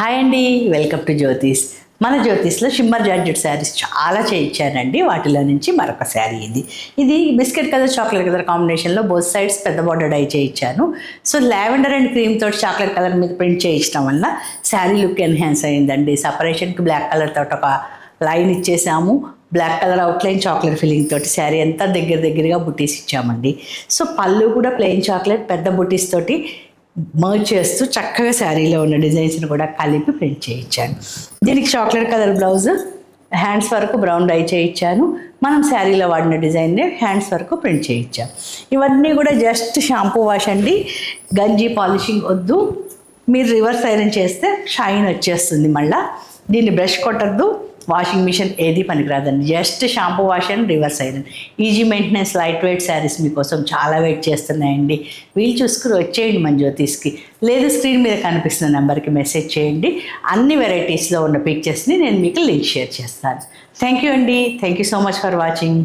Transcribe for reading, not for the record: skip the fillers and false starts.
Hi అండి, welcome to జ్యోతిష్. మన జ్యోతిష్లో shimmer georgette saris చాలా చేయించానండి. వాటిలో నుంచి మరొక శారీ ఇది బిస్కెట్ కలర్ చాక్లెట్ కలర్ కాంబినేషన్లో బోత్ సైడ్స్ పెద్ద బార్డర్ డై చేయించాను. సో లావెండర్ అండ్ క్రీమ్ తోటి చాక్లెట్ కలర్ మీద ప్రింట్ చేయించడం వల్ల శారీ లుక్ ఎన్హాన్స్ అయిందండి. సపరేషన్కి బ్లాక్ కలర్ తోటి ఒక లైన్ ఇచ్చేసాము. Black colour outline chocolate filling తోటి శారీ అంతా దగ్గరగా బుటీస్ ఇచ్చామండి. సో పళ్ళు కూడా ప్లెయిన్ చాక్లెట్ పెద్ద బుటీస్ తోటి మర్జ్ చేస్తూ చక్కగా శారీలో ఉన్న డిజైన్స్ని కూడా కలిపి ప్రింట్ చేయించాను. దీనికి చాక్లెట్ కలర్ బ్లౌజ్, హ్యాండ్స్ వరకు బ్రౌన్ డై చేయించాను. మనం శారీలో వాడిన డిజైన్నే హ్యాండ్స్ వరకు ప్రింట్ చేయించాను. ఇవన్నీ కూడా జస్ట్ షాంపూ వాష్ అండి. గంజి పాలిషింగ్ వద్దు. మీరు రివర్స్ ఐరన్ చేస్తే షైన్ వచ్చేస్తుంది. మళ్ళీ దీన్ని బ్రష్ కొట్టద్దు, వాషింగ్ మిషన్ ఏది పనికిరాదండి. Just shampoo wash and reverse iron. Easy maintenance light weight saris మీకోసం చాలా వెయిట్ చేస్తున్నాయండి. వీలు చూసుకుని వచ్చేయండి మన జ్యోతిష్కి. లేదు స్క్రీన్ మీద కనిపిస్తున్న నెంబర్కి మెసేజ్ చేయండి. అన్ని వెరైటీస్లో ఉన్న పిక్చర్స్ని నేను మీకు లింక్ షేర్ చేస్తాను. థ్యాంక్ యూ అండి. Thank you so much for watching.